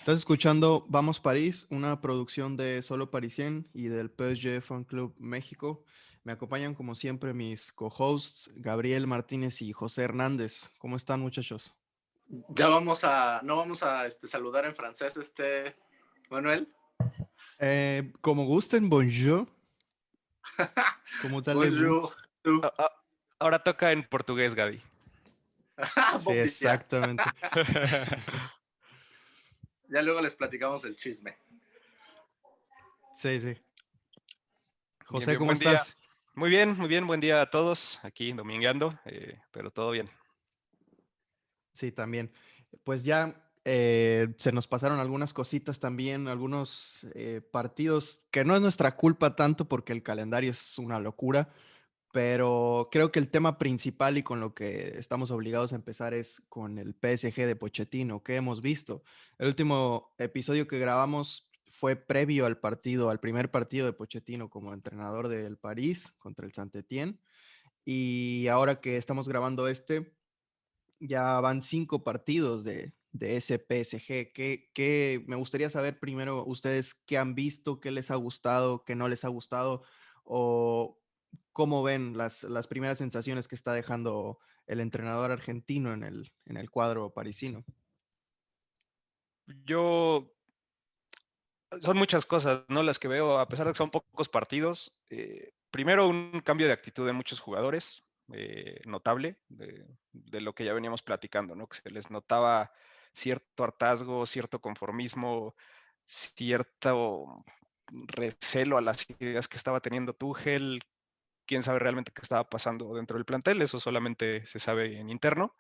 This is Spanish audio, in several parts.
Estás escuchando Vamos París, una producción de Solo Parisien y del PSG Fan Club México. Me acompañan como siempre mis co-hosts Gabriel Martínez y José Hernández. ¿Cómo están, muchachos? No vamos a saludar en francés, Manuel. Como gusten, bonjour. ¿Cómo allez-vous? Bonjour, tú. A- a- Ahora toca en portugués, Gaby. Sí, Bon dia. exactamente. Ya luego les platicamos el chisme. Sí, sí. Bien, José, bien, ¿cómo buen día. estás? Muy bien, buen día a todos. Aquí domingueando, pero todo bien. Sí, también. Pues ya se nos pasaron algunas cositas también, algunos partidos que no es nuestra culpa tanto porque el calendario es una locura, pero creo que el tema principal y con lo que estamos obligados a empezar es con el PSG de Pochettino, que hemos visto. El último episodio que grabamos fue previo al partido, al primer partido de Pochettino como entrenador del París contra el Saint-Étienne. Y ahora que estamos grabando ya van 5 partidos de ese PSG. Me gustaría saber primero ustedes qué han visto, qué les ha gustado, qué no les ha gustado, o cómo ven las primeras sensaciones que está dejando el entrenador argentino en el cuadro parisino. Yo, son muchas cosas, ¿no? Las que veo, a pesar de que son pocos partidos. Primero, un cambio de actitud de muchos jugadores, notable, de lo que ya veníamos platicando, ¿no? Que se les notaba cierto hartazgo, cierto conformismo, cierto recelo a las ideas que estaba teniendo Tuchel. Quién sabe realmente qué estaba pasando dentro del plantel, eso solamente se sabe en interno,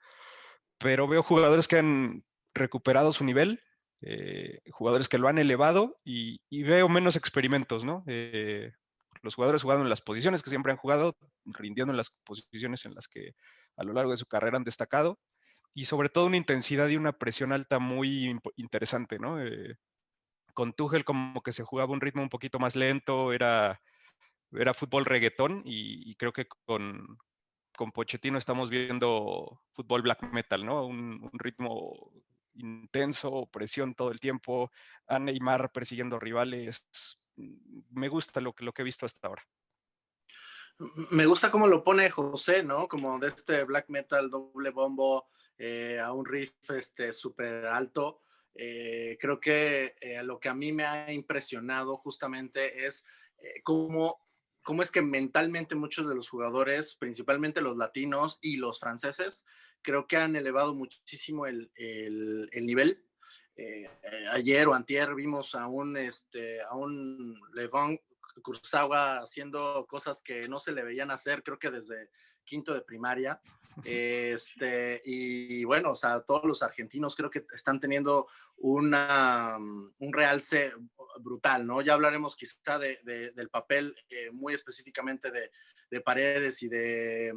pero veo jugadores que han recuperado su nivel, jugadores que lo han elevado y veo menos experimentos, ¿no? Los jugadores jugando en las posiciones que siempre han jugado, rindiendo en las posiciones en las que a lo largo de su carrera han destacado, y sobre todo una intensidad y una presión alta muy interesante, ¿no? Con Tuchel como que se jugaba un ritmo un poquito más lento, era fútbol reggaetón, y creo que con Pochettino estamos viendo fútbol black metal, ¿no? Un ritmo intenso, presión todo el tiempo, a Neymar persiguiendo rivales. Me gusta lo que he visto hasta ahora. Me gusta cómo lo pone José, ¿no? Como de black metal, doble bombo, a un riff súper alto. Creo que lo que a mí me ha impresionado justamente es cómo es que mentalmente muchos de los jugadores, principalmente los latinos y los franceses, creo que han elevado muchísimo el nivel. Ayer o antier vimos a un Levant Kurzawa haciendo cosas que no se le veían hacer, creo que desde quinto de primaria. Y bueno, o sea, todos los argentinos creo que están teniendo un realce brutal, ¿no? Ya hablaremos quizá del papel muy específicamente de Paredes y de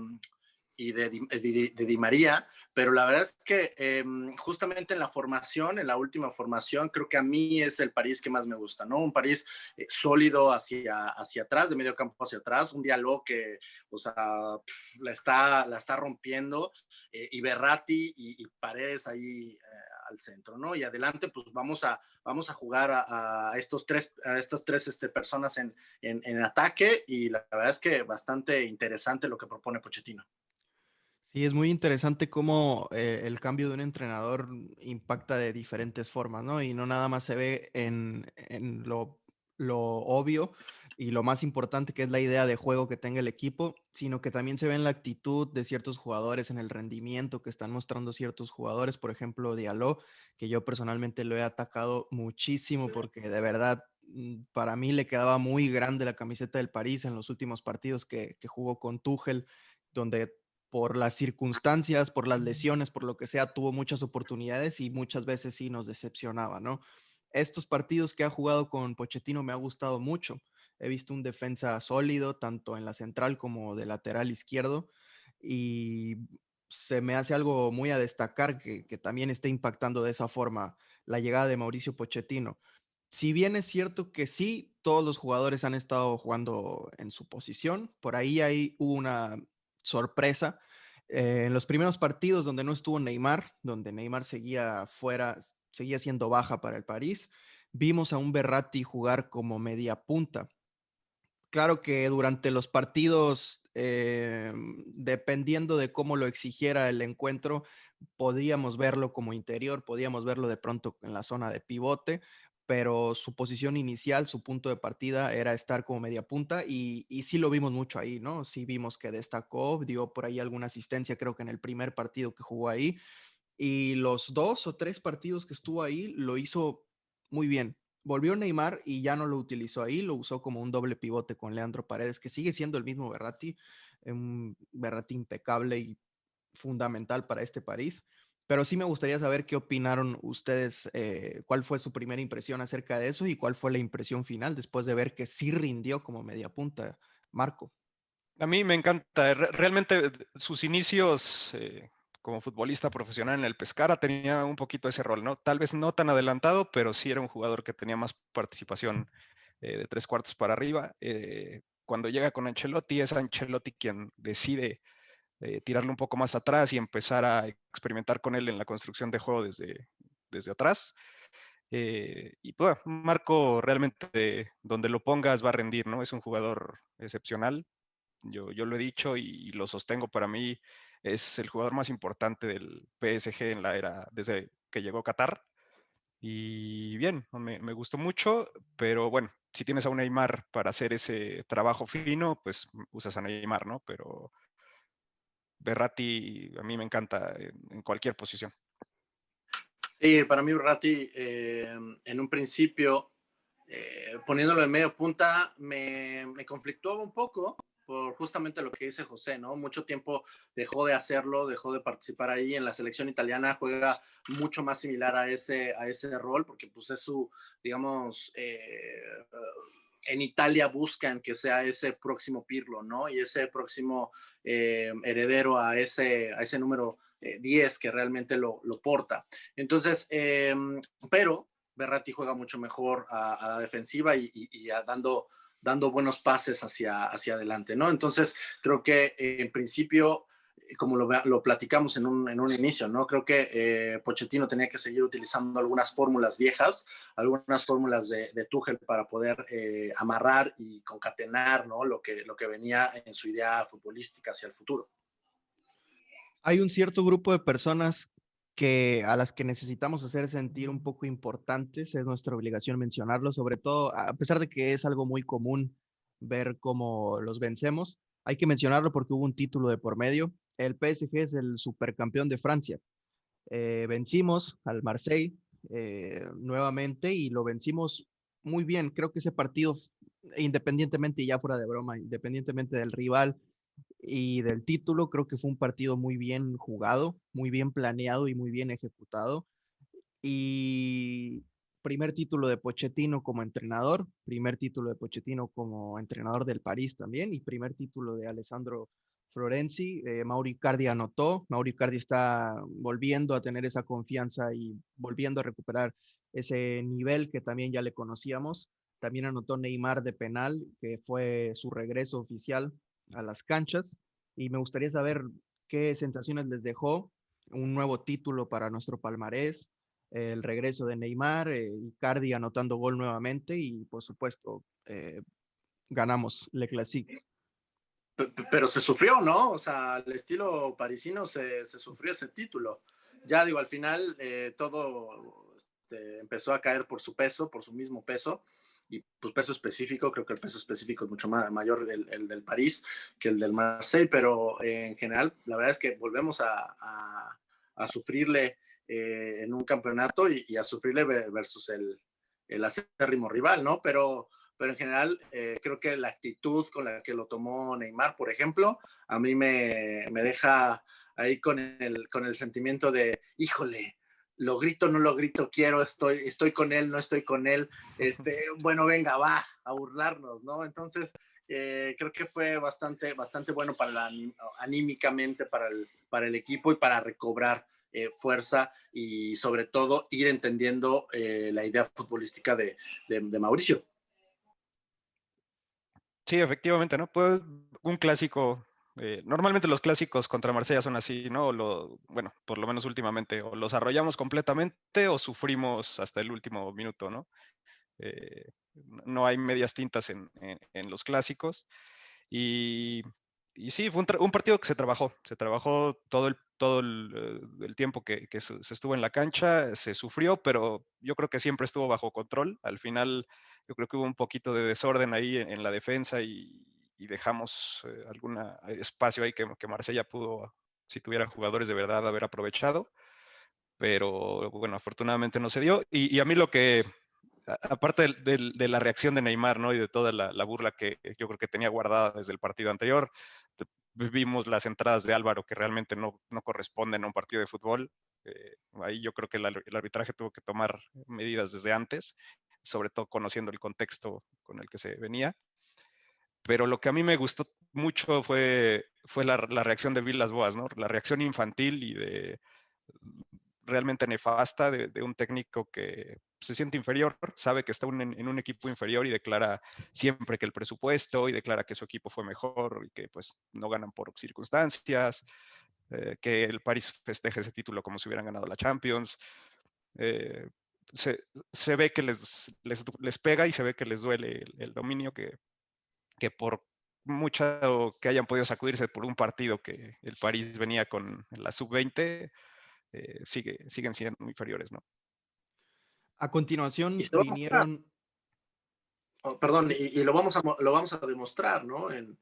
Di María, pero la verdad es que justamente en la formación, en la última formación, creo que a mí es el París que más me gusta, ¿no? Un París sólido hacia atrás, de medio campo hacia atrás, un diálogo que, o sea, la está rompiendo, y Berratti y Paredes ahí al centro, ¿no? Y adelante, pues vamos a jugar a estas tres personas en ataque, y la verdad es que bastante interesante lo que propone Pochettino. Sí, es muy interesante cómo el cambio de un entrenador impacta de diferentes formas, ¿no? Y no nada más se ve en lo obvio y lo más importante que es la idea de juego que tenga el equipo, sino que también se ve en la actitud de ciertos jugadores, en el rendimiento que están mostrando ciertos jugadores, por ejemplo, Diallo, que yo personalmente lo he atacado muchísimo porque de verdad para mí le quedaba muy grande la camiseta del París en los últimos partidos que jugó con Tuchel, donde por las circunstancias, por las lesiones, por lo que sea, tuvo muchas oportunidades y muchas veces sí nos decepcionaba, ¿no? Estos partidos que ha jugado con Pochettino me ha gustado mucho. He visto un defensa sólido, tanto en la central como de lateral izquierdo, y se me hace algo muy a destacar que también esté impactando de esa forma la llegada de Mauricio Pochettino. Si bien es cierto que sí, todos los jugadores han estado jugando en su posición, por ahí hubo una sorpresa. En los primeros partidos donde no estuvo Neymar, donde Neymar seguía fuera, seguía siendo baja para el París. Vimos a un Verratti jugar como media punta. Claro que durante los partidos, dependiendo de cómo lo exigiera el encuentro, podíamos verlo como interior, podíamos verlo de pronto en la zona de pivote, pero su posición inicial, su punto de partida era estar como media punta y sí lo vimos mucho ahí, ¿no? Sí vimos que destacó, dio por ahí alguna asistencia, creo que en el primer partido que jugó ahí, y los 2 o 3 partidos que estuvo ahí lo hizo muy bien. Volvió Neymar y ya no lo utilizó ahí, lo usó como un doble pivote con Leandro Paredes, que sigue siendo el mismo Verratti, un Verratti impecable y fundamental para este París. Pero sí me gustaría saber qué opinaron ustedes, cuál fue su primera impresión acerca de eso y cuál fue la impresión final después de ver que sí rindió como media punta, Marco. A mí me encanta. Realmente sus inicios como futbolista profesional en el Pescara tenía un poquito ese rol, ¿no? Tal vez no tan adelantado, pero sí era un jugador que tenía más participación de 3/4 para arriba. Cuando llega con Ancelotti, es Ancelotti quien decide tirarle un poco más atrás y empezar a experimentar con él en la construcción de juego desde atrás. Y pues, Marco realmente donde lo pongas va a rendir, ¿no? Es un jugador excepcional. Yo lo he dicho y lo sostengo, para mí es el jugador más importante del PSG en la era, desde que llegó Qatar. Y bien, me gustó mucho, pero bueno, si tienes a un Neymar para hacer ese trabajo fino, pues usas a Neymar, ¿no? Pero Berratti a mí me encanta en cualquier posición. Sí, para mí Berratti en un principio, poniéndolo en medio punta, me conflictuaba un poco por justamente lo que dice José, ¿no? Mucho tiempo dejó de hacerlo, dejó de participar ahí. En la selección italiana juega mucho más similar a ese rol, porque pues es su, digamos, en Italia buscan que sea ese próximo Pirlo, ¿no? Y ese próximo heredero a ese número 10 que realmente lo porta. Entonces, pero Berratti juega mucho mejor a la defensiva y dando buenos pases hacia adelante, ¿no? Entonces, creo que en principio, como lo platicamos en un inicio, ¿no? Creo que Pochettino tenía que seguir utilizando algunas fórmulas viejas, algunas fórmulas de Tuchel para poder amarrar y concatenar, ¿no? Lo que venía en su idea futbolística hacia el futuro. Hay un cierto grupo de personas a las que necesitamos hacer sentir un poco importantes, es nuestra obligación mencionarlo, sobre todo a pesar de que es algo muy común ver cómo los vencemos, hay que mencionarlo porque hubo un título de por medio. El PSG es el supercampeón de Francia. Vencimos al Marseille nuevamente y lo vencimos muy bien. Creo que ese partido, independientemente, y ya fuera de broma, independientemente del rival, y del título, creo que fue un partido muy bien jugado, muy bien planeado y muy bien ejecutado. Y primer título de Pochettino como entrenador, primer título de Pochettino como entrenador del París también, y primer título de Alessandro Florenzi. Mauro Icardi anotó, Mauro Icardi está volviendo a tener esa confianza y volviendo a recuperar ese nivel que también ya le conocíamos. También anotó Neymar de penal, que fue su regreso oficial a las canchas. Y me gustaría saber qué sensaciones les dejó un nuevo título para nuestro palmarés, el regreso de Neymar, Icardi anotando gol nuevamente y por supuesto ganamos Le Classique. Pero se sufrió, ¿no? O sea, al estilo parisino se sufrió ese título. Ya digo, al final todo empezó a caer por su peso, por su mismo peso, y pues peso específico, creo que el peso específico es mucho mayor el del París que el del Marseille, pero en general la verdad es que volvemos a sufrirle en un campeonato y a sufrirle versus el acérrimo rival, ¿no? Pero en general creo que la actitud con la que lo tomó Neymar, por ejemplo, a mí me deja ahí con el sentimiento de, híjole, lo grito, no lo grito, quiero, estoy con él, no estoy con él, bueno, venga, va, a burlarnos, ¿no? Entonces, creo que fue bastante bueno anímicamente para el equipo y para recobrar fuerza y sobre todo ir entendiendo la idea futbolística de Mauricio. Sí, efectivamente, ¿no? Pues un clásico Normalmente los clásicos contra Marsella son así, ¿no? Bueno, por lo menos últimamente, o los arrollamos completamente o sufrimos hasta el último minuto, ¿no? Eh, no hay medias tintas en los clásicos. Y, y sí, fue un partido que se trabajó todo el tiempo que se estuvo en la cancha, se sufrió, pero yo creo que siempre estuvo bajo control. Al final, yo creo que hubo un poquito de desorden ahí en la defensa y dejamos algún espacio ahí que Marsella pudo, si tuviera jugadores de verdad, haber aprovechado. Pero bueno, afortunadamente no se dio. Y a mí lo que, aparte de la reacción de Neymar, ¿no? Y de toda la burla que yo creo que tenía guardada desde el partido anterior, vimos las entradas de Álvaro que realmente no corresponden a un partido de fútbol. Ahí yo creo que el arbitraje tuvo que tomar medidas desde antes, sobre todo conociendo el contexto con el que se venía. Pero lo que a mí me gustó mucho fue la reacción de Vilas Boas, ¿no? La reacción infantil y realmente nefasta de un técnico que se siente inferior, sabe que está en un equipo inferior y declara siempre que el presupuesto y declara que su equipo fue mejor y que pues no ganan por circunstancias, que el París festeje ese título como si hubieran ganado la Champions. Eh, se ve que les pega y se ve que les duele el dominio que por mucho que hayan podido sacudirse por un partido que el París venía con la sub-20, siguen siendo inferiores, ¿no? A Y continuación se va a mostrar, vinieron, perdón, sí, y lo vamos a demostrar, ¿no? En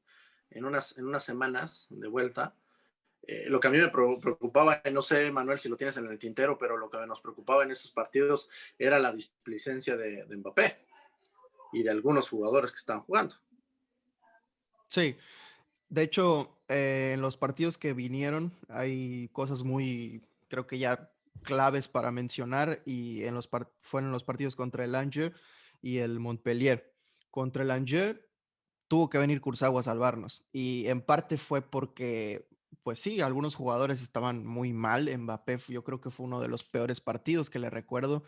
unas semanas de vuelta. Lo que a mí me preocupaba, no sé, Manuel, si lo tienes en el tintero, pero lo que nos preocupaba en esos partidos era la displicencia de Mbappé y de algunos jugadores que estaban jugando. sí. De hecho, en los partidos que vinieron hay cosas muy, creo que ya claves para mencionar y fueron los partidos contra el Angers y el Montpellier. Contra el Angers tuvo que venir Kurzawa a salvarnos y en parte fue porque, pues sí, algunos jugadores estaban muy mal. Mbappé, yo creo que fue uno de los peores partidos que le recuerdo.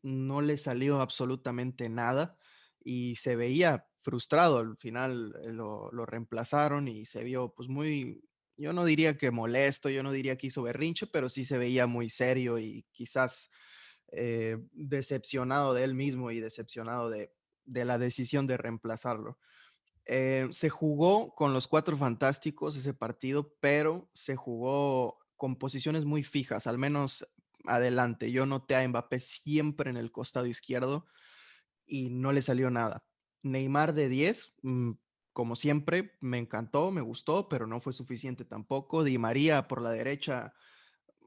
No le salió absolutamente nada y se veía frustrado. Al final lo reemplazaron y se vio pues muy, yo no diría que molesto, yo no diría que hizo berrinche, pero sí se veía muy serio y quizás decepcionado de él mismo y decepcionado de la decisión de reemplazarlo. Se jugó con los Cuatro Fantásticos ese partido, pero se jugó con posiciones muy fijas, al menos adelante. Yo noté a Mbappé siempre en el costado izquierdo y no le salió nada. Neymar de 10, como siempre, me encantó, me gustó, pero no fue suficiente tampoco. Di María por la derecha,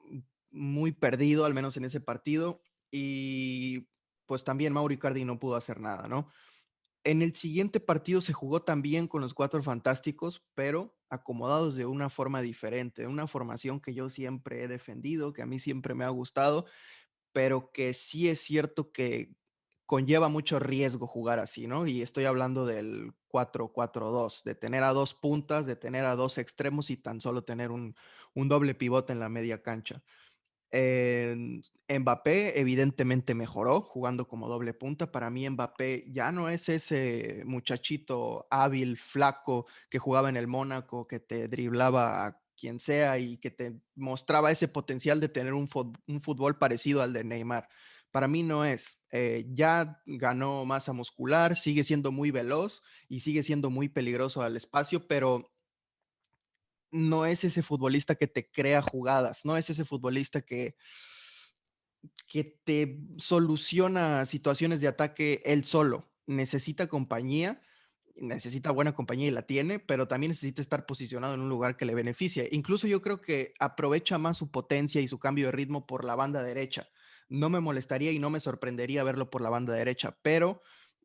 mm, muy perdido, al menos en ese partido. Y pues también Mauro Icardi no pudo hacer nada, ¿no? En el siguiente partido se jugó también con los Cuatro Fantásticos, pero acomodados de una forma diferente, de una formación que yo siempre he defendido, que a mí siempre me ha gustado, pero que sí es cierto que conlleva mucho riesgo jugar así, ¿no? Y estoy hablando del 4-4-2, de tener a dos puntas, de tener a dos extremos y tan solo tener un doble pivote en la media cancha. Mbappé evidentemente mejoró jugando como doble punta. Para mí Mbappé ya no es ese muchachito hábil, flaco que jugaba en el Mónaco, que te driblaba a quien sea y que te mostraba ese potencial de tener un fútbol parecido al de Neymar. Para mí no es. Ya ganó masa muscular, sigue siendo muy veloz y sigue siendo muy peligroso al espacio, pero no es ese futbolista que te crea jugadas, no es ese futbolista que te soluciona situaciones de ataque él solo. Necesita compañía, necesita buena compañía y la tiene, pero también necesita estar posicionado en un lugar que le beneficie. Incluso yo creo que aprovecha más su potencia y su cambio de ritmo por la banda derecha. No me molestaría y no me sorprendería verlo por la banda derecha, pero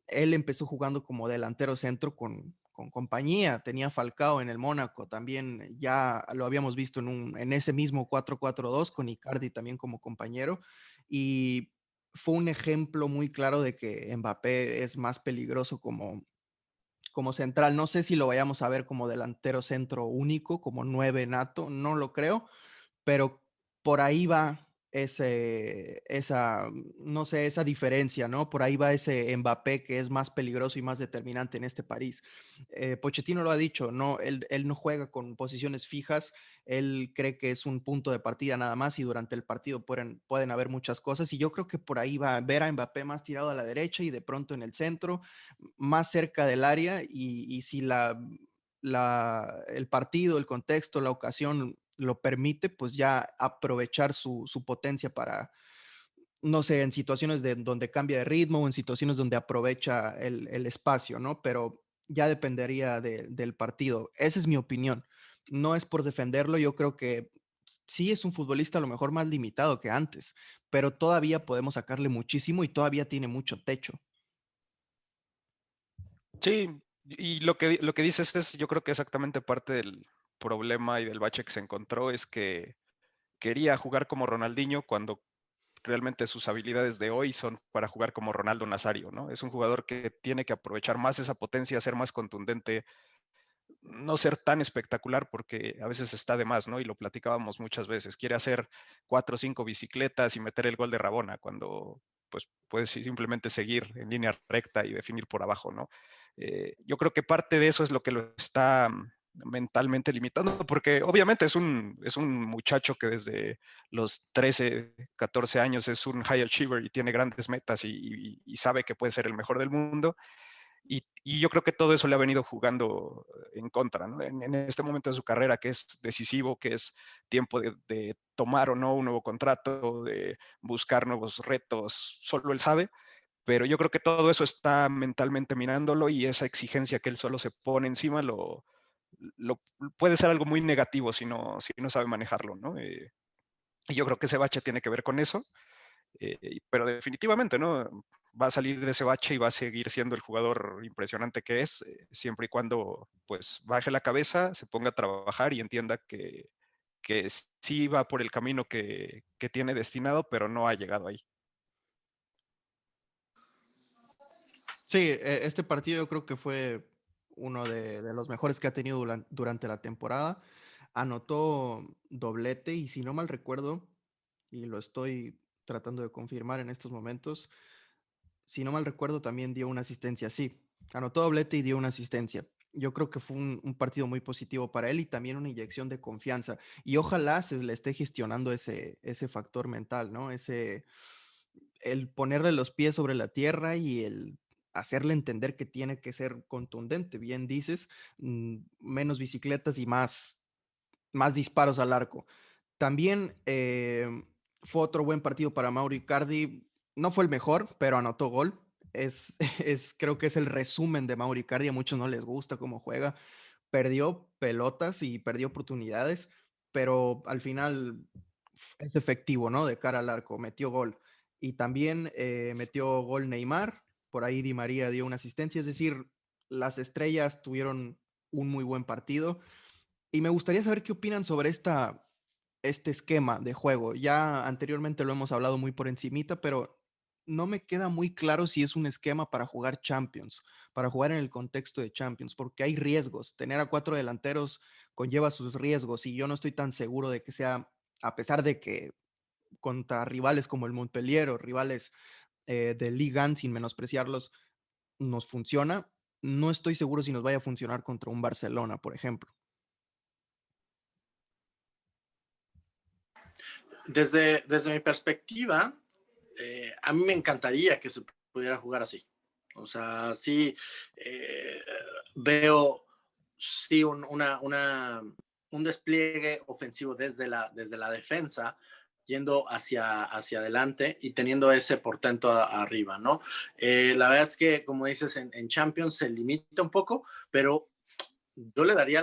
él empezó jugando como delantero centro con compañía. Tenía Falcao en el Mónaco, también ya lo habíamos visto en ese mismo 4-4-2 con Icardi también como compañero. Y fue un ejemplo muy claro de que Mbappé es más peligroso como central. No sé si lo vayamos a ver como delantero centro único, como 9 nato, no lo creo, pero por ahí va no sé, esa diferencia, ¿no? Por ahí va ese Mbappé que es más peligroso y más determinante en este París. Pochettino lo ha dicho, ¿no? Él no juega con posiciones fijas, él cree que es un punto de partida nada más y durante el partido pueden haber muchas cosas y yo creo que por ahí va a ver a Mbappé más tirado a la derecha y de pronto en el centro, más cerca del área y si el partido, el contexto, la ocasión lo permite, pues ya aprovechar su potencia para, no sé, en situaciones donde cambia de ritmo o en situaciones donde aprovecha el espacio, ¿no? Pero ya dependería del partido. Esa es mi opinión. No es por defenderlo, yo creo que sí es un futbolista a lo mejor más limitado que antes, pero todavía podemos sacarle muchísimo y todavía tiene mucho techo. Sí, y lo que dices es, yo creo que exactamente parte del problema y del bache que se encontró es que quería jugar como Ronaldinho cuando realmente sus habilidades de hoy son para jugar como Ronaldo Nazario, ¿no? Es un jugador que tiene que aprovechar más esa potencia, ser más contundente, no ser tan espectacular porque a veces está de más, ¿no? Y lo platicábamos muchas veces. Quiere hacer 4 o 5 bicicletas y meter el gol de Rabona cuando pues puedes simplemente seguir en línea recta y definir por abajo, ¿no? Yo creo que parte de eso es lo que lo está mentalmente limitando, porque obviamente es un muchacho que desde los 13, 14 años es un high achiever y tiene grandes metas y sabe que puede ser el mejor del mundo, y yo creo que todo eso le ha venido jugando en contra, ¿no? En este momento de su carrera, que es decisivo, que es tiempo de tomar o no un nuevo contrato, de buscar nuevos retos, solo él sabe, pero yo creo que todo eso está mentalmente mirándolo y esa exigencia que él solo se pone encima lo puede ser algo muy negativo si no sabe manejarlo, ¿no? Y yo creo que ese bache tiene que ver con eso. Pero definitivamente, ¿no? Va a salir de ese bache y va a seguir siendo el jugador impresionante que es, siempre y cuando pues baje la cabeza, se ponga a trabajar y entienda que sí va por el camino que tiene destinado, pero no ha llegado ahí. Sí, este partido yo creo que fue uno de los mejores que ha tenido durante la temporada. Anotó doblete y si no mal recuerdo, y lo estoy tratando de confirmar en estos momentos, si no mal recuerdo también dio una asistencia, sí, anotó doblete y dio una asistencia. Yo creo que fue un partido muy positivo para él y también una inyección de confianza. Y ojalá se le esté gestionando ese factor mental, ¿no? El ponerle los pies sobre la tierra y el hacerle entender que tiene que ser contundente. Bien dices, menos bicicletas y más disparos al arco. También fue otro buen partido para Mauro Icardi. No fue el mejor, pero anotó gol. Creo que es el resumen de Mauro Icardi. A muchos no les gusta cómo juega. Perdió pelotas y perdió oportunidades, pero al final es efectivo, ¿no? De cara al arco, metió gol. Y también metió gol Neymar. Por ahí Di María dio una asistencia. Es decir, las estrellas tuvieron un muy buen partido. Y me gustaría saber qué opinan sobre este esquema de juego. Ya anteriormente lo hemos hablado muy por encimita, pero no me queda muy claro si es un esquema para jugar Champions, para jugar en el contexto de Champions, porque hay riesgos. Tener a 4 delanteros conlleva sus riesgos y yo no estoy tan seguro de que sea, a pesar de que contra rivales como el Montpellier o rivales de Ligue 1, sin menospreciarlos, nos funciona. No estoy seguro si nos vaya a funcionar contra un Barcelona, por ejemplo. Desde mi perspectiva, a mí me encantaría que se pudiera jugar así. O sea, sí veo sí un despliegue ofensivo desde la defensa, yendo hacia adelante y teniendo ese portento arriba, ¿no? La verdad es que, como dices, en Champions se limita un poco, pero yo le daría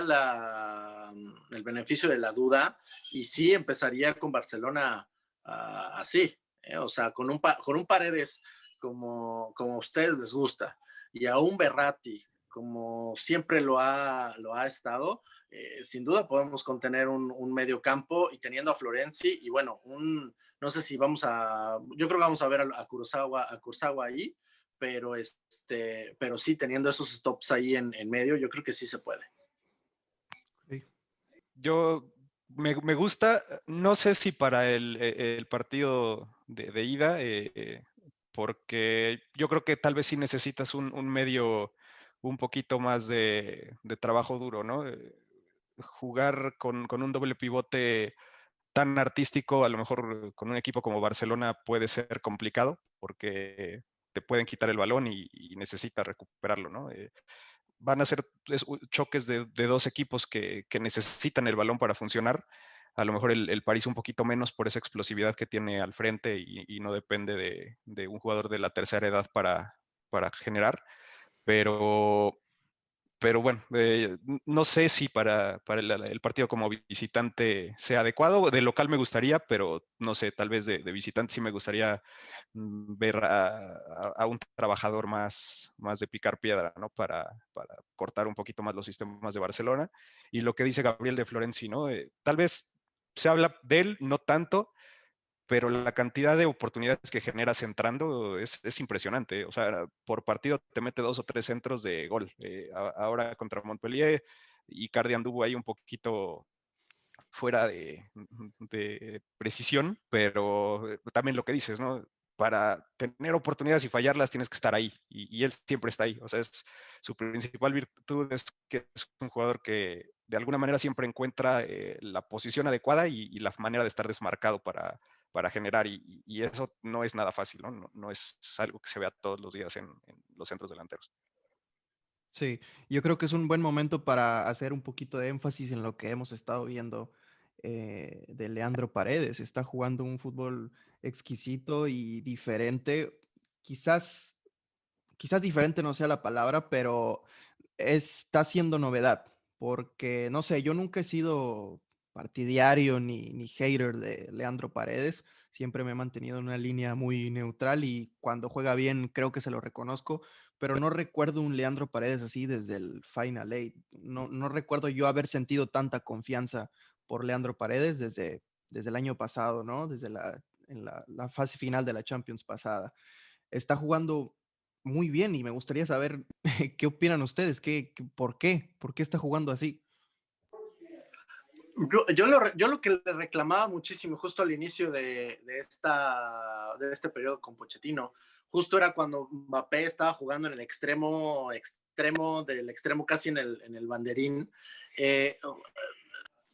el beneficio de la duda y sí empezaría con Barcelona así, o sea, con un Paredes como a ustedes les gusta y a un Berratti como siempre lo ha estado, sin duda podemos contener un medio campo y teniendo a Florenzi y bueno, no sé si yo creo que vamos a ver a Kurzawa ahí, pero sí, teniendo esos stops ahí en medio, yo creo que sí se puede. Sí. Yo Me gusta, no sé si para el partido de ida, porque yo creo que tal vez sí necesitas un medio un poquito más de trabajo duro, ¿no? Jugar con un doble pivote tan artístico, a lo mejor con un equipo como Barcelona puede ser complicado, porque te pueden quitar el balón y necesitas recuperarlo, ¿no? Van a ser choques de dos equipos que necesitan el balón para funcionar. A lo mejor el París un poquito menos por esa explosividad que tiene al frente y no depende de un jugador de la tercera edad para generar. Pero, pero bueno, no sé si para el partido como visitante sea adecuado. De local me gustaría, pero no sé, tal vez de visitante sí me gustaría ver a un trabajador más de picar piedra, ¿no? Para cortar un poquito más los sistemas de Barcelona. Y lo que dice Gabriel de Florenzi, ¿no? Tal vez se habla de él, no tanto, pero la cantidad de oportunidades que generas entrando es impresionante. O sea, por partido te mete 2 o 3 centros de gol. Ahora contra Montpellier, Icardi anduvo ahí un poquito fuera de precisión, pero también lo que dices, ¿no? Para tener oportunidades y fallarlas tienes que estar ahí y él siempre está ahí. O sea, su principal virtud es que es un jugador que de alguna manera siempre encuentra la posición adecuada y la manera de estar desmarcado para generar y eso no es nada fácil, ¿no? No es algo que se vea todos los días en los centros delanteros. Sí, yo creo que es un buen momento para hacer un poquito de énfasis en lo que hemos estado viendo de Leandro Paredes. Está jugando un fútbol exquisito y diferente. Quizás, quizás diferente no sea la palabra, pero está siendo novedad, porque no sé, yo nunca he sido partidario ni hater de Leandro Paredes. Siempre me he mantenido en una línea muy neutral y cuando juega bien creo que se lo reconozco, pero no recuerdo un Leandro Paredes así desde el Final Eight. No recuerdo yo haber sentido tanta confianza por Leandro Paredes desde el año pasado, ¿no? Desde la fase final de la Champions pasada. Está jugando muy bien y me gustaría saber qué opinan ustedes, por qué, por qué está jugando así. Yo lo que le reclamaba muchísimo justo al inicio de este periodo con Pochettino, justo era cuando Mbappé estaba jugando en el extremo del extremo casi en el banderín. Eh,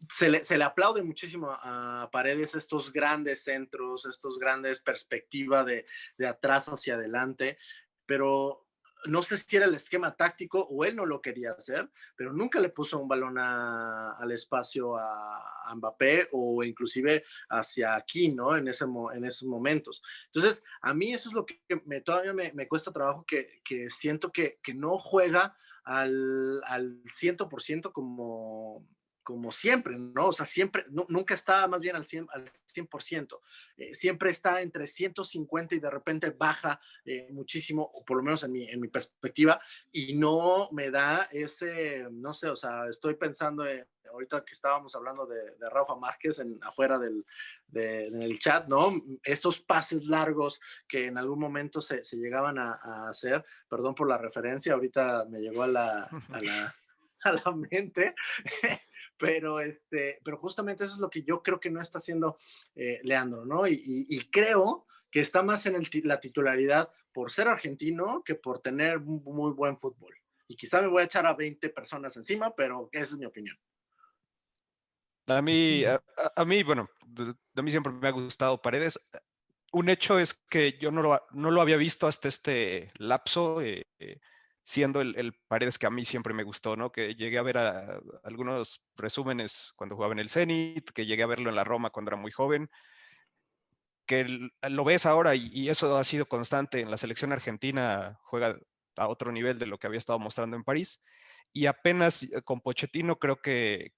se le aplaude muchísimo a Paredes estos grandes centros, estos grandes perspectivas de atrás hacia adelante, pero no sé si era el esquema táctico o él no lo quería hacer, pero nunca le puso un balón al espacio a Mbappé o inclusive hacia aquí, ¿no? En esos momentos. Entonces, a mí eso es lo que todavía me cuesta trabajo, que siento que no juega al 100% como siempre, ¿no? O sea, siempre, nunca está más bien al 100%. Siempre está entre 150 y de repente baja muchísimo, o por lo menos en mi perspectiva, y no me da ese, no sé, o sea, estoy pensando ahorita que estábamos hablando de Rafa Márquez afuera en el chat, ¿no? Esos pases largos que en algún momento se llegaban a hacer, perdón por la referencia, ahorita me llegó a la mente, pero justamente eso es lo que yo creo que no está haciendo Leandro, ¿no? Y creo que está más en la titularidad por ser argentino que por tener muy buen fútbol. Y quizá me voy a echar a 20 personas encima, pero esa es mi opinión. A mí, bueno, a mí siempre me ha gustado Paredes. Un hecho es que yo no lo había visto hasta este lapso, siendo el Paredes que a mí siempre me gustó, ¿no? Que llegué a ver algunos resúmenes cuando jugaba en el Zenit, que llegué a verlo en la Roma cuando era muy joven, que lo ves ahora y eso ha sido constante en la selección argentina, juega a otro nivel de lo que había estado mostrando en París. Y apenas con Pochettino creo que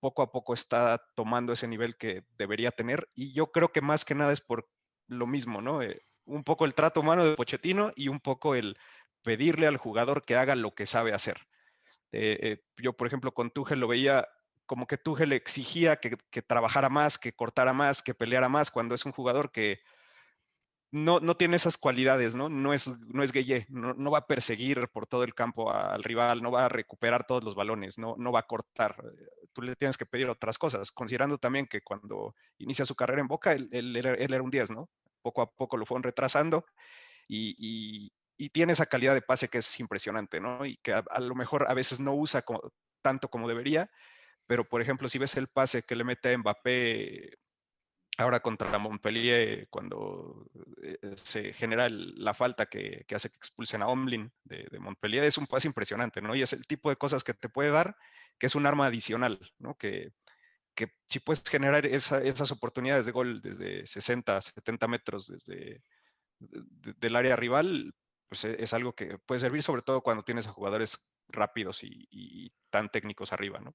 poco a poco está tomando ese nivel que debería tener. Y yo creo que más que nada es por lo mismo, ¿no? Un poco el trato humano de Pochettino y un poco el pedirle al jugador que haga lo que sabe hacer. Yo, por ejemplo, con Tuchel lo veía como que Tuchel exigía que trabajara más, que cortara más, que peleara más, cuando es un jugador que no tiene esas cualidades, ¿no? No es Gueye, no va a perseguir por todo el campo al rival, no va a recuperar todos los balones, no va a cortar. tú le tienes que pedir otras cosas, considerando también que cuando inicia su carrera en Boca, él era un 10, ¿no? Poco a poco lo fueron retrasando y tiene esa calidad de pase que es impresionante, ¿no? Y que a lo mejor a veces no usa tanto como debería, pero por ejemplo, si ves el pase que le mete a Mbappé ahora contra Montpellier, cuando se genera la falta que hace que expulsen a Omlin de Montpellier, es un pase impresionante, ¿no? Y es el tipo de cosas que te puede dar, que es un arma adicional, ¿no? Que si puedes generar esas oportunidades de gol desde 60, 70 metros del área rival, pues es algo que puede servir, sobre todo cuando tienes a jugadores rápidos y tan técnicos arriba, ¿no?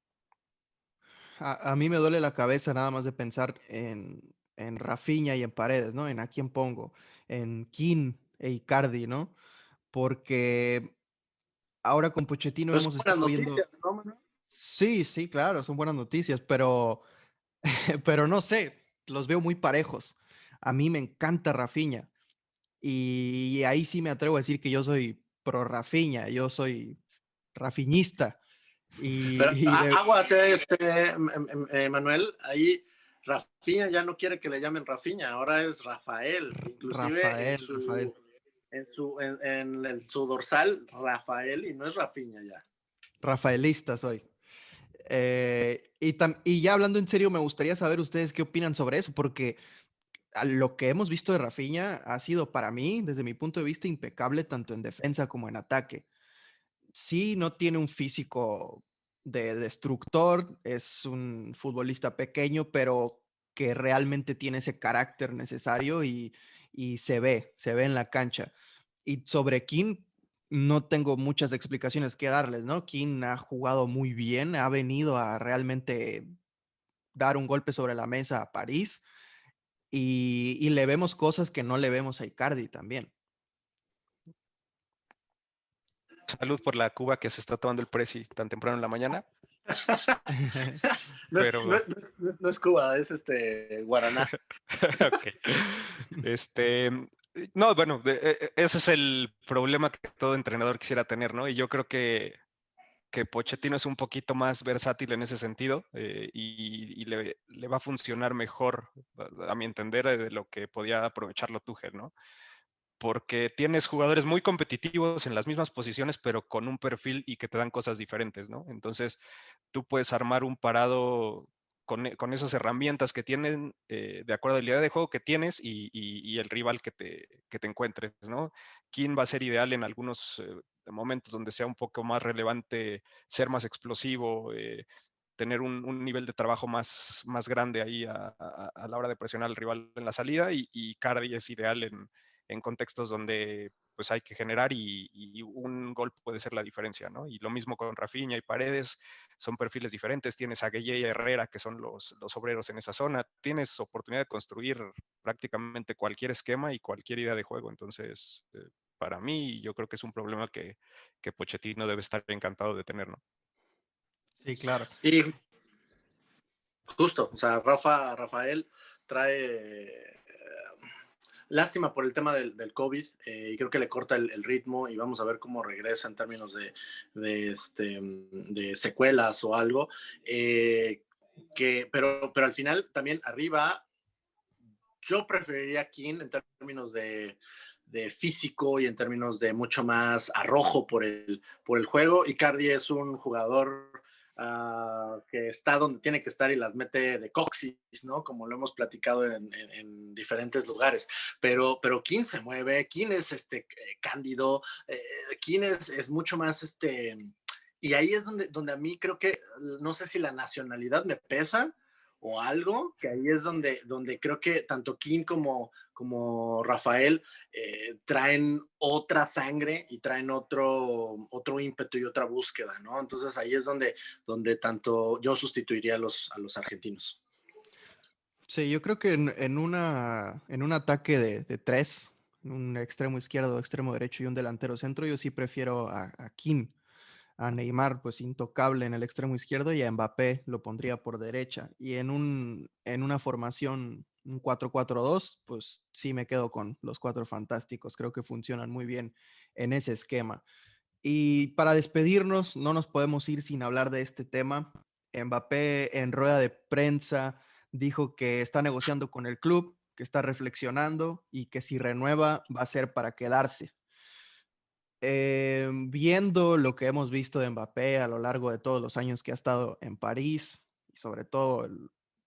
A mí me duele la cabeza nada más de pensar en Rafinha y en Paredes, ¿no? En a quién pongo, en Kean e Icardi, ¿no? Porque ahora con Pochettino Pero son hemos buenas estado noticias, viendo. ¿no, Manuel? Sí, sí, claro, son buenas noticias, pero, pero no sé, los veo muy parejos. A mí me encanta Rafinha y ahí sí me atrevo a decir que yo soy pro Rafinha, yo soy rafiñista Pero y aguas, Manuel, ahí Rafinha ya no quiere que le llamen Rafinha, ahora es Rafael, inclusive en Rafael. su dorsal Rafael y no es Rafinha ya. Rafaelista soy. Y ya hablando en serio, me gustaría saber ustedes qué opinan sobre eso, porque lo que hemos visto de Rafinha ha sido para mí, desde mi punto de vista, impecable tanto en defensa como en ataque. Sí, no tiene un físico de destructor, es un futbolista pequeño, pero que realmente tiene ese carácter necesario y se ve en la cancha. Y sobre King, no tengo muchas explicaciones que darles, ¿no? King ha jugado muy bien, ha venido a realmente dar un golpe sobre la mesa a París y le vemos cosas que no le vemos a Icardi también. Salud por la Cuba que se está tomando el Prezi tan temprano en la mañana, No es, no, pero es, no es Cuba, es Guaraná. ok. Este, no, bueno, ese es el problema que todo entrenador quisiera tener, ¿no? Y yo creo que Pochettino es un poquito más versátil en ese sentido y le va a funcionar mejor, a mi entender, de lo que podía aprovecharlo Tuchel, ¿no? Porque tienes jugadores muy competitivos en las mismas posiciones, pero con un perfil y que te dan cosas diferentes, ¿no? Entonces, tú puedes armar un parado con esas herramientas que tienen, de acuerdo a la idea de juego que tienes y el rival que te encuentres, ¿no? ¿Quién va a ser ideal en algunos momentos donde sea un poco más relevante ser más explosivo, tener un nivel de trabajo más grande ahí a la hora de presionar al rival en la salida y Cardi es ideal en contextos donde pues hay que generar y un gol puede ser la diferencia, ¿no? Y lo mismo con Rafinha y Paredes, son perfiles diferentes, tienes a Gueye y Herrera que son los obreros en esa zona, tienes oportunidad de construir prácticamente cualquier esquema y cualquier idea de juego, entonces para mí yo creo que es un problema que Pochettino debe estar encantado de tener, ¿no? Sí, claro. Sí, justo, o sea, Rafael trae lástima por el tema del COVID y creo que le corta el ritmo y vamos a ver cómo regresa en términos de secuelas o algo. Pero al final también arriba yo preferiría a King en términos de físico y en términos de mucho más arrojo por el juego. Icardi es un jugador que está donde tiene que estar y las mete de coxis, ¿no? Como lo hemos platicado en diferentes lugares. Pero King se mueve, King es cándido, King es mucho más y ahí es donde a mí creo que, no sé si la nacionalidad me pesa, o algo, que ahí es donde creo que tanto King como Rafael traen otra sangre y traen otro ímpetu y otra búsqueda, ¿no? Entonces ahí es donde tanto yo sustituiría a los argentinos. Sí, yo creo que en un ataque de tres, un extremo izquierdo, extremo derecho y un delantero centro, yo sí prefiero a Kim, a Neymar, pues intocable en el extremo izquierdo y a Mbappé lo pondría por derecha. Y en una formación, un 4-4-2, pues sí me quedo con los cuatro fantásticos. Creo que funcionan muy bien en ese esquema. Y para despedirnos, no nos podemos ir sin hablar de este tema. Mbappé en rueda de prensa dijo que está negociando con el club, que está reflexionando y que si renueva va a ser para quedarse. Viendo lo que hemos visto de Mbappé a lo largo de todos los años que ha estado en París y sobre todo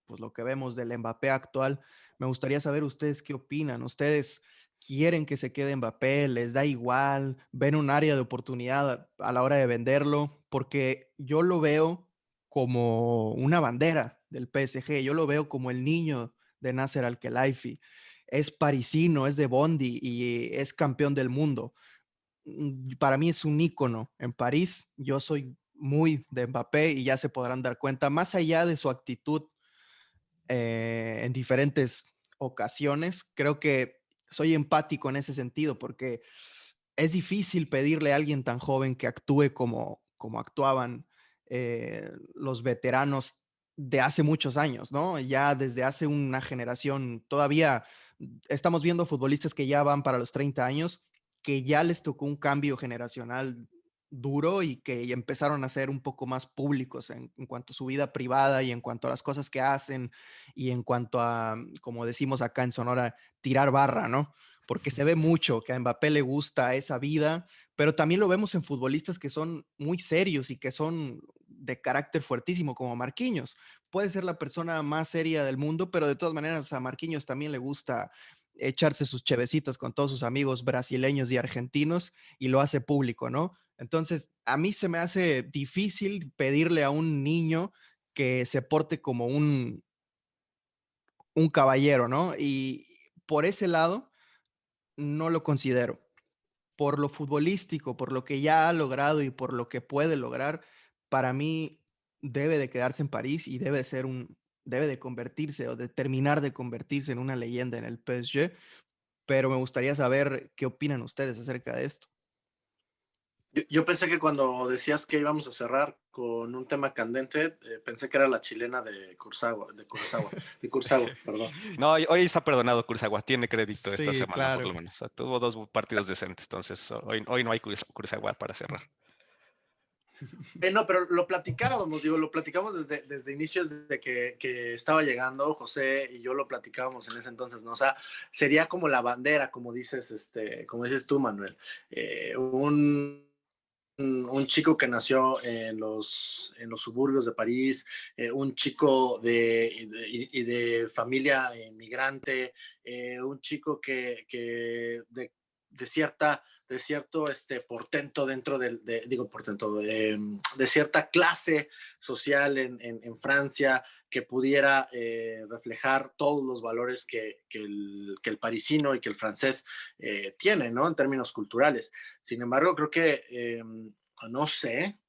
pues lo que vemos del Mbappé actual, me gustaría saber ustedes qué opinan. ¿Ustedes quieren que se quede Mbappé? ¿Les da igual? ¿Ven un área de oportunidad a la hora de venderlo? Porque yo lo veo como una bandera del PSG, yo lo veo como el niño de Nasser Al-Khelaifi. Es parisino, es de Bondi y es campeón del mundo. Para mí es un ícono en París. Yo soy muy de Mbappé y ya se podrán dar cuenta, más allá de su actitud en diferentes ocasiones, creo que soy empático en ese sentido porque es difícil pedirle a alguien tan joven que actúe como actuaban los veteranos de hace muchos años, ¿no? Ya desde hace una generación, todavía estamos viendo futbolistas que ya van para los 30 años, que ya les tocó un cambio generacional duro y que empezaron a ser un poco más públicos en cuanto a su vida privada y en cuanto a las cosas que hacen y en cuanto a, como decimos acá en Sonora, tirar barra, ¿no? Porque se ve mucho que a Mbappé le gusta esa vida, pero también lo vemos en futbolistas que son muy serios y que son de carácter fuertísimo, como Marquinhos. Puede ser la persona más seria del mundo, pero de todas maneras a Marquinhos también le gusta echarse sus chevecitas con todos sus amigos brasileños y argentinos y lo hace público, ¿no? Entonces, a mí se me hace difícil pedirle a un niño que se porte como un caballero, ¿no? Y por ese lado, no lo considero. Por lo futbolístico, por lo que ya ha logrado y por lo que puede lograr, para mí debe de quedarse en París y debe de convertirse o de terminar de convertirse en una leyenda en el PSG, pero me gustaría saber qué opinan ustedes acerca de esto. Yo pensé que cuando decías que íbamos a cerrar con un tema candente, pensé que era la chilena de Curzagua, perdón. No, hoy está perdonado Kurzawa, tiene crédito esta Sí, semana por lo claro. menos. O sea, tuvo 2 partidos decentes, entonces hoy no hay Kurzawa para cerrar. No, pero lo platicamos desde inicios de que estaba llegando José y yo lo platicábamos en ese entonces, ¿no? O sea, sería como la bandera, como dices tú, Manuel. Un chico que nació en los suburbios de París, un chico de familia inmigrante, un chico que de cierto portento dentro digo portento, de cierta clase social en Francia, que pudiera reflejar todos los valores que el parisino y que el francés tiene, ¿no? En términos culturales. Sin embargo, creo que no sé,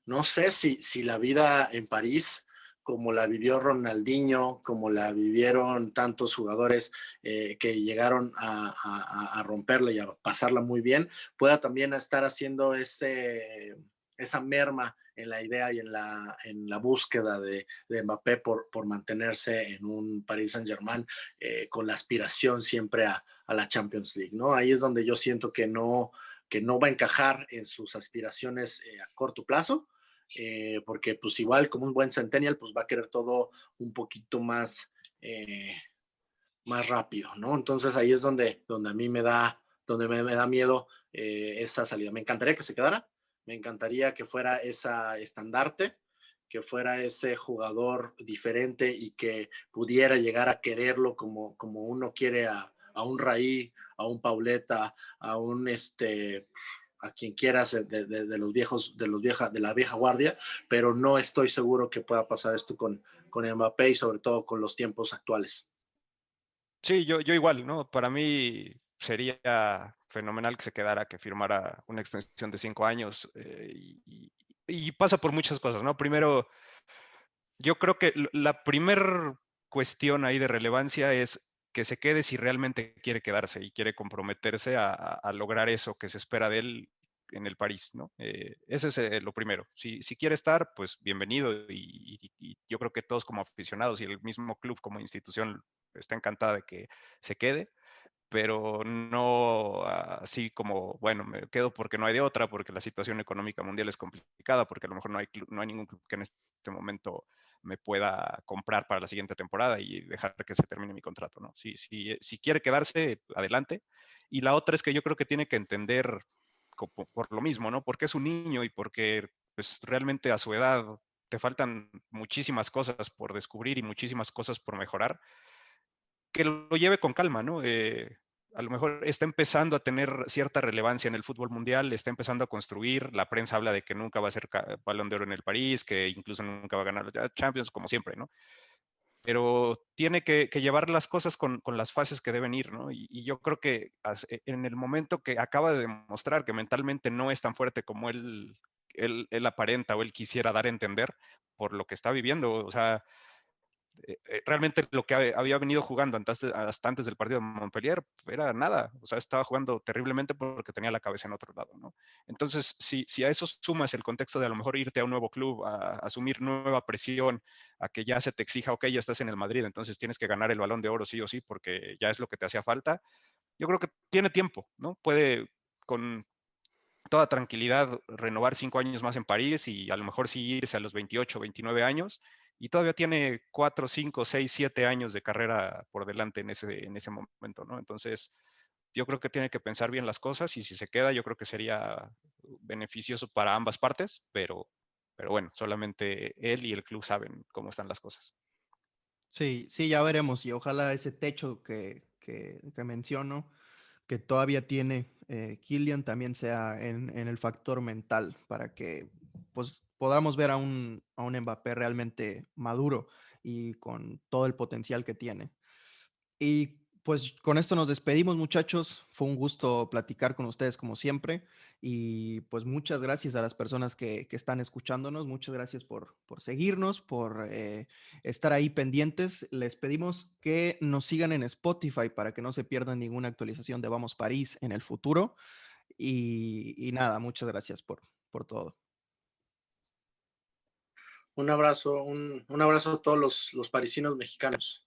no sé si la vida en París, como la vivió Ronaldinho, como la vivieron tantos jugadores que llegaron a romperla y a pasarla muy bien, pueda también estar haciendo esa merma en la idea y en la búsqueda de Mbappé por mantenerse en un Paris Saint-Germain con la aspiración siempre a la Champions League, ¿no? Ahí es donde yo siento que no va a encajar en sus aspiraciones a corto plazo, porque pues igual como un buen centennial, pues va a querer todo un poquito más rápido, ¿no? Entonces ahí es donde a mí me da miedo esa salida. Me encantaría que se quedara, me encantaría que fuera esa estandarte, que fuera ese jugador diferente y que pudiera llegar a quererlo como uno quiere a un Raí, a un Pauleta, a un a quien quieras de los viejos, de la vieja guardia, pero no estoy seguro que pueda pasar esto con Mbappé y sobre todo con los tiempos actuales. Sí, yo igual, ¿no? Para mí sería fenomenal que se quedara, que firmara una extensión de 5 años y pasa por muchas cosas, ¿no? Primero, yo creo que la primer cuestión ahí de relevancia es que se quede si realmente quiere quedarse y quiere comprometerse a lograr eso que se espera de él en el París, ¿no? Ese es lo primero. Si quiere estar, pues bienvenido y yo creo que todos como aficionados y el mismo club como institución está encantada de que se quede, pero no así como, bueno, me quedo porque no hay de otra, porque la situación económica mundial es complicada, porque a lo mejor no hay ningún club que en este este momento me pueda comprar para la siguiente temporada y dejar que se termine mi contrato, ¿no? Si quiere quedarse, adelante. Y la otra es que yo creo que tiene que entender por lo mismo, ¿no? Porque es un niño y porque pues, realmente a su edad te faltan muchísimas cosas por descubrir y muchísimas cosas por mejorar, que lo lleve con calma, ¿no? A lo mejor está empezando a tener cierta relevancia en el fútbol mundial, está empezando a construir, la prensa habla de que nunca va a ser Balón de Oro en el París, que incluso nunca va a ganar la Champions, como siempre, ¿no? Pero tiene que llevar las cosas con las fases que deben ir, ¿no? Y yo creo que en el momento que acaba de demostrar que mentalmente no es tan fuerte como él aparenta o él quisiera dar a entender por lo que está viviendo, o sea, realmente lo que había venido jugando hasta antes del partido de Montpellier era nada, o sea, estaba jugando terriblemente porque tenía la cabeza en otro lado, ¿no? Entonces, si a eso sumas el contexto de a lo mejor irte a un nuevo club, a asumir nueva presión, a que ya se te exija, ok, ya estás en el Madrid, entonces tienes que ganar el Balón de Oro sí o sí, porque ya es lo que te hacía falta, yo creo que tiene tiempo, ¿no? Puede con toda tranquilidad renovar 5 años más en París y a lo mejor sí irse a los 28, 29 años y todavía tiene 4, 5, 6, 7 años de carrera por delante en ese momento, ¿no? Entonces, yo creo que tiene que pensar bien las cosas y si se queda, yo creo que sería beneficioso para ambas partes, pero bueno, solamente él y el club saben cómo están las cosas. Sí, sí, ya veremos y ojalá ese techo que menciono, que todavía tiene Kylian, también sea en el factor mental para que pues, podamos ver a un Mbappé realmente maduro y con todo el potencial que tiene. Y pues con esto nos despedimos, muchachos. Fue un gusto platicar con ustedes como siempre. Y pues muchas gracias a las personas que están escuchándonos. Muchas gracias por seguirnos, por estar ahí pendientes. Les pedimos que nos sigan en Spotify para que no se pierdan ninguna actualización de Vamos París en el futuro. Y nada, muchas gracias por todo. Un abrazo a todos los parisinos mexicanos.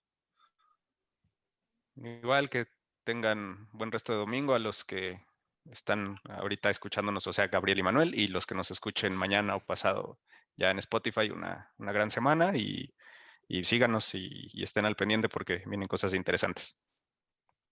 Igual que tengan buen resto de domingo a los que están ahorita escuchándonos, o sea, Gabriel y Manuel, y los que nos escuchen mañana o pasado ya en Spotify, una gran semana y síganos y estén al pendiente porque vienen cosas interesantes.